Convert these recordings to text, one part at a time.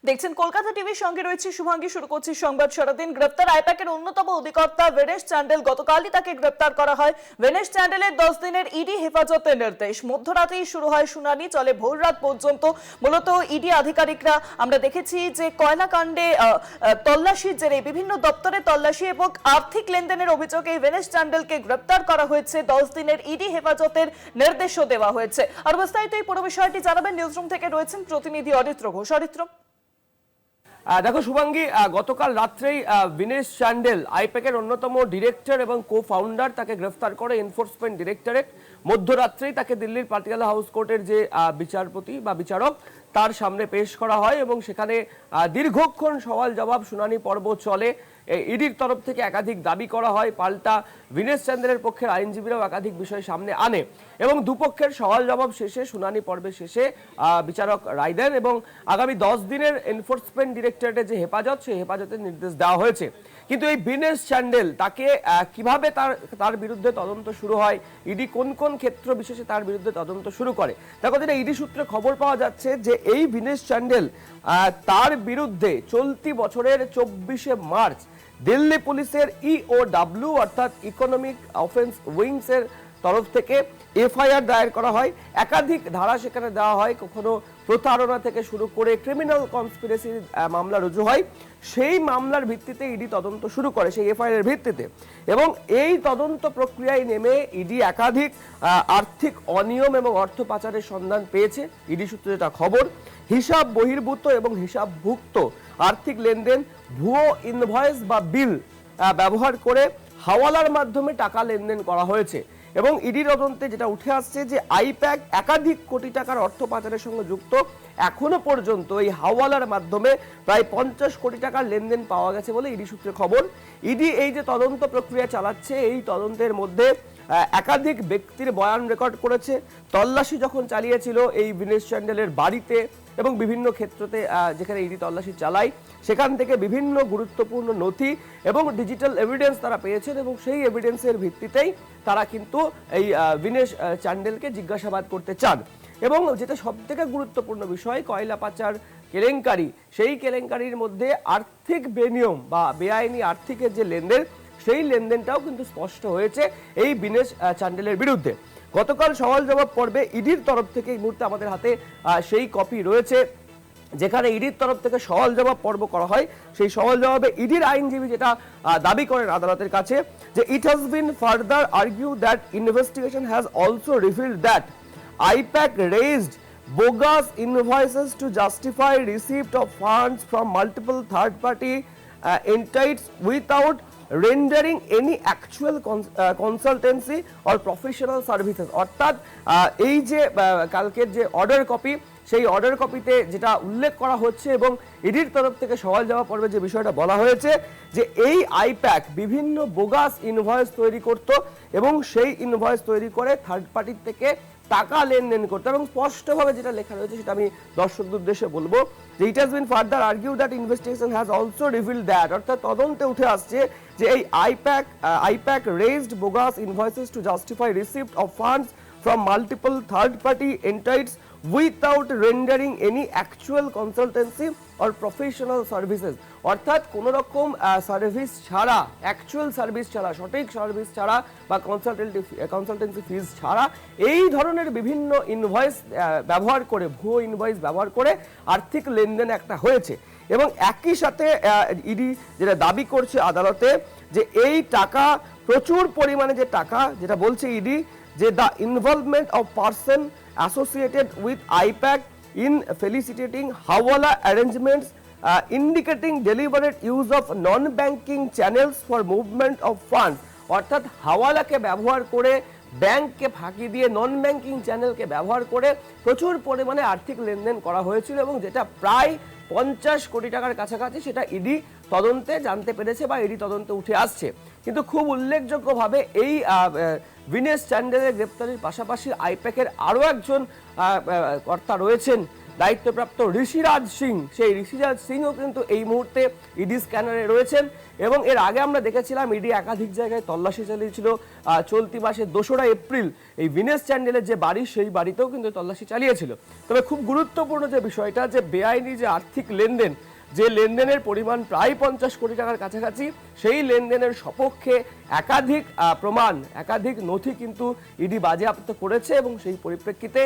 দেখছেন কলকাতা টিভির সঙ্গে রয়েছে শুভাঙ্গী। শুরু করছি সংবাদ সারাদিন। গ্রেপ্তার আইপ্যাকের অন্যতম অধিকর্তা ভেনেশ চান্ডেল। গতকালই তাকে গ্রেপ্তার করা হয়। ভেনেশ চান্ডেলের 10 দিনের ইডি হেফাজতের নির্দেশ। মধ্যরাতেই শুরু হয় শুনানি, চলে ভোর রাত পর্যন্ত। মূলত ইডি আধিকারিকরা আমরা দেখেছি যে কয়লা কাণ্ডে তল্লাশির জেরে বিভিন্ন দপ্তরে তল্লাশি এবং আর্থিক লেনদেনের অভিযোগে ভেনেশ চান্ডেলকে গ্রেপ্তার করা হয়েছে। 10 দিনের ইডি হেফাজতের নির্দেশও দেওয়া হয়েছে। আর বিস্তারিত এই পুরো বিষয়টি জানাবেন নিউজরুম থেকে রয়েছেন প্রতিনিধি অরিত্র ঘোষ। অরিত্র, দেখো শুভাঙ্গী, গতকাল রাত্রেই ভেনেশ চান্ডেল আইপ্যাকের অন্যতম ডিরেক্টর এবং কো ফাউন্ডার, তাকে গ্রেফতার করে এনফোর্সমেন্ট ডিরেক্টরেট। মধ্যরাত্রেই তাকে দিল্লির পাটিয়ালা হাউস কোর্টের যে বিচারপতি বা বিচারক তার সামনে পেশ করা হয় এবং সেখানে দীর্ঘক্ষণ সওয়াল জবাব শুনানি পর্ব চলে। ইডির তরফ থেকে একাধিক দাবি করা হয়, পাল্টা ভেনেশ চান্ডেলের পক্ষের আইনজীবীরাও একাধিক বিষয় সামনে আনে এবং দুপক্ষের সওয়াল জবাব শেষে শুনানি পর্বের শেষে বিচারক রায় দেন এবং আগামী 10 দিনের এনফোর্সমেন্ট ডিরেক্টরেটের যে হেফাজত, সেই হেফাজতের নির্দেশ দেওয়া হয়েছে। কিন্তু এই ভেনেশ চান্ডেল, তাকে কিভাবে তার বিরুদ্ধে তদন্ত শুরু হয়, ইডি কোন কোন ক্ষেত্র বিশেষে তার বিরুদ্ধে তদন্ত শুরু করে, দেখো যেটা ইডি সূত্রে খবর পাওয়া যাচ্ছে যে এই ভেনেশ চান্ডেল তার বিরুদ্ধে চলতি বছরের 24শে মার্চ দিল্লি পুলিশের ইওডব্লিউ অর্থাৎ ইকোনমিক অফেন্স উইংস এর তরফ থেকে এফআইআর দায়ের করা হয়। একাধিক ধারা সেখানে দেওয়া হয়, কখনো প্রতারণা থেকে শুরু করে ক্রিমিনাল কনস্পিরেসি মামলা রুজু হয়। সেই মামলার ভিত্তিতে ইডি তদন্ত শুরু করে, সেই এফআইআর এর ভিত্তিতে। এবং এই তদন্ত প্রক্রিয়ায় নেমে ইডি একাধিক আর্থিক অনিয়ম এবং অর্থ পাচারের সন্ধান পেয়েছে। ইডি সূত্রে যেটা খবর, হিসাব বহির্ভূত এবং হিসাবভুক্ত আর্থিক লেনদেন, ভুয়ো ইনভয়েস বা বিল ব্যবহার করে হাওয়ালার মাধ্যমে টাকা লেনদেন করা হয়েছে। এবং ইডি তদন্তে যেটা উঠে আসছে যে আইপ্যাক একাধিক কোটি টাকার অর্থ পাচারের সঙ্গে যুক্ত। এখনো পর্যন্ত এই হাওয়ালার মাধ্যমে প্রায় 50 কোটি টাকার লেনদেন পাওয়া গেছে বলে ইডি সূত্রে খবর। ইডি এই যে তদন্ত প্রক্রিয়া চালাচ্ছে, এই তদন্তের মধ্যে একাধিক ব্যক্তির বয়ান রেকর্ড করেছে। তল্লাশি যখন চালিয়েছিল এই ভেনেশ চান্ডেলের বাড়িতে এবং বিভিন্ন ক্ষেত্রতে যেখানে ইডি তল্লাশি চালায়, সেখান থেকে বিভিন্ন গুরুত্বপূর্ণ নথি এবং ডিজিটাল এভিডেন্স তারা পেয়েছেন এবং সেই এভিডেন্সের ভিত্তিতেই তারা কিন্তু এই ভেনেশ চান্ডেলকে জিজ্ঞাসাবাদ করতে চান। এবং যেটা সবথেকে গুরুত্বপূর্ণ বিষয়, কয়লা পাচার কেলেঙ্কারি, সেই কেলেঙ্কারির মধ্যে আর্থিক বেনিয়ম বা বেআইনি আর্থিকের যে লেনদেন, সেই লেনদেনটাও কিন্তু স্পষ্ট হয়েছে এই ভেনেশ চান্ডেলের বিরুদ্ধে। গতকাল সওয়াল জবাব পর্বে ইডির তরফ থেকে এই মুহূর্তে আমাদের হাতে সেই কপি রয়েছে, যেখানে ইডির তরফ থেকে সওয়াল জবাব পর্ব করা হয়। সেই সওয়াল জবাবে ইডির আইনজীবী যেটা দাবি করেন আদালতের কাছে, যে it has been further argue that investigation has also revealed that I-PAC raised bogus invoices to justify receipt of funds from multiple third-party entities without rendering any actual consultancy or professional services। অর্থাৎ এই যে কালকের যে order copy, সেই order কপিতে যেটা উল্লেখ করা হচ্ছে এবং ইডির তরফ থেকে সওয়াল জবাব পর্বে যে বিষয়টা বলা হয়েছে, যে এই আইপ্যাক বিভিন্ন বোগাস ইনভয়েস তৈরি করত এবং সেই ইনভয়েস তৈরি করে থার্ড পার্টির থেকে টাকা লেনদেন করতে। এবং স্পষ্টভাবে যেটা লেখা রয়েছে সেটা আমি দর্শকদের উদ্দেশ্যে বলবো, যে it has been further argue that investigation has also revealed that, অর্থাৎ তদন্তে উঠে আসছে যে এই I-PAC raised bogus invoices to justify receipt of funds from multiple third-party entities without rendering any actual consultancy or professional services। অর্থাৎ কোনো রকম service ছাড়া, অ্যাকচুয়াল সার্ভিস ছাড়া, সঠিক সার্ভিস ছাড়া বা কনসালটেন্সি ফিজ ছাড়া এই ধরনের বিভিন্ন ইনভয়েস ব্যবহার করে, ভুয়ো ইনভয়েস ব্যবহার করে আর্থিক লেনদেন একটা হয়েছে। এবং একই সাথে ইডি যেটা দাবি করছে আদালতে, যে এই টাকা প্রচুর পরিমাণে, যে টাকা যেটা বলছে ইডি, যে the involvement of person associated with IPAC in facilitating hawala arrangements indicating deliberate use of non-banking channels for movement of funds। অর্থাৎ হাওয়ালাকে ব্যবহার করে, ব্যাংককে ফাঁকি দিয়ে নন ব্যাংকিং চ্যানেলকে ব্যবহার করে প্রচুর পরিমাণে আর্থিক লেনদেন করা হয়েছিল এবং যেটা প্রায় 50 কোটি টাকার কাছাকাছি, সেটা ইডি তদন্তে জানতে পেরেছে বা ইডি তদন্তে উঠে আসছে। কিন্তু খুব উল্লেখযোগ্যভাবে এই ভেনেশ চান্ডেলের গ্রেপ্তারির পাশাপাশি আইপ্যাকের আরও একজন কর্তা রয়েছেন, দায়িত্বপ্রাপ্ত ঋষিরাজ সিং, সেই ঋষিরাজ সিংও কিন্তু এই মুহূর্তে ইডি স্ক্যানারে রয়েছেন। এবং এর আগে আমরা দেখেছিলাম ইডি একাধিক জায়গায় তল্লাশি চালিয়েছিল। চলতি মাসের 2রা এপ্রিল এই ভিনেস চ্যান্ডেলের যে বাড়ি, সেই বাড়িতেও কিন্তু তল্লাশি চালিয়েছিল। তবে খুব গুরুত্বপূর্ণ যে বিষয়টা, যে বেআইনি যে আর্থিক লেনদেন, যে লেনদেনের পরিমাণ প্রায় 50 কোটি টাকার কাছাকাছি, সেই লেনদেনের সপক্ষে একাধিক প্রমাণ, একাধিক নথি কিন্তু ইডি বাজেয়াপ্ত করেছে। এবং সেই পরিপ্রেক্ষিতে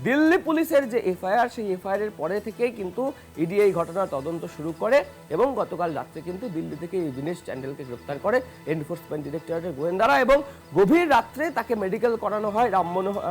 দিল্লি পুলিশের যে এফআইআর, সেই এফআইআর এর পরে থেকেই কিন্তু ইডি এই ঘটনার তদন্ত শুরু করে এবং গতকাল রাত্রে কিন্তু দিল্লি থেকে এই ভিনেস চ্যান্ডেলকে গ্রেপ্তার করে এনফোর্সমেন্ট ডিরেক্টরেটের গোয়েন্দারা। এবং গভীর রাত্রে তাকে মেডিকেল করানো হয়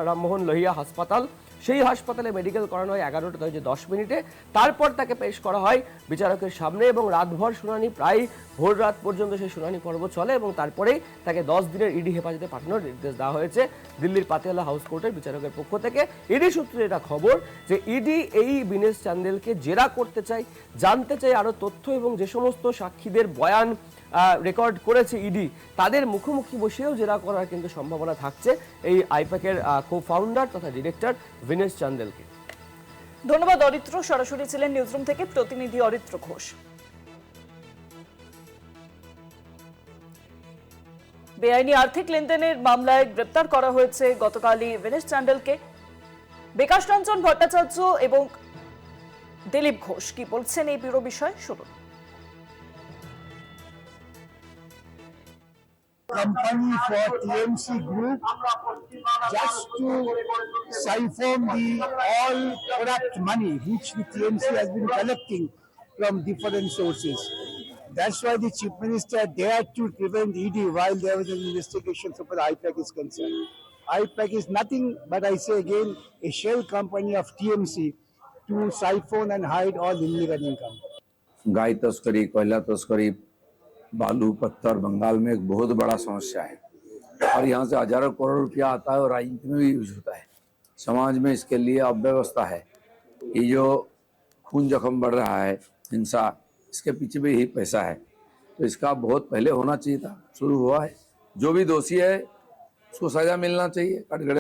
রামমোহন লোহিয়া হাসপাতাল। সেই হাসপাতালে মেডিকেল করানো হয় 11:10 তারপর তাকে পেশ করা হয় বিচারকের সামনে এবং রাতভর শুনানি, প্রায় ভোর রাত পর্যন্ত সেই শুনানি পর্ব চলে। এবং তারপরেই তাকে 10 দিনের ইডি হেফাজতে পাঠানোর নির্দেশ দেওয়া হয়েছে দিল্লির পাতিয়ালা হাউস কোর্টের বিচারকের পক্ষ থেকে। ইডি সূত্রে এটা খবর যে ইডি এই ভিনেস চ্যান্ডেলকে জেরা করতে চাই, জানতে চাই আরো তথ্য, এবং যে সমস্ত সাক্ষীদের বয়ান রেকর্ড করেছে ইডি, তাদের মুখোমুখি বসেও জেরা করার কিন্তু সম্ভাবনা থাকছে এই আইপ্যাকের কো ফাউন্ডার তথা ডিরেক্টর ভিনেস চ্যান্ডেলকে। ধন্যবাদ অরিত্র। সরাসরি ছিলেন নিউজরুম থেকে প্রতিনিধি অরিত্র ঘোষ। বেআইনি আর্থিক লেনদেনের মামলায় গ্রেপ্তার করা হয়েছে গতকালই ভিনেস চ্যান্ডেলকে। বিকাশ রঞ্জন ভট্টাচার্য এবং দিলীপ ঘোষ কি বলছেন এই পুরো বিষয় শুনুন। Company for TMC Group just to siphon the all corrupt money which the TMC has been collecting from different sources. That's why the Chief Minister dared to prevent ED while there was an investigation so far IPAC is concerned. IPAC is nothing but, I say again, a shell company of TMC to siphon and hide all illegal income. गाय तस्करी, कोयला तस्करी, बालू पत्थर बंगाल में एक बहुत बड़ा समस्या है और यहाँ से हजारों करोड़ रुपया आता है और राजनीति में भी यूज होता है। समाज में इसके लिए अव्यवस्था है। ये जो खून जख्म बढ़ रहा है, हिंसा, इसके पीछे भी यही पैसा है। तो इसका बहुत पहले होना चाहिए था, शुरू हुआ है। जो भी दोषी है उसको सजा मिलना चाहिए, कटघरे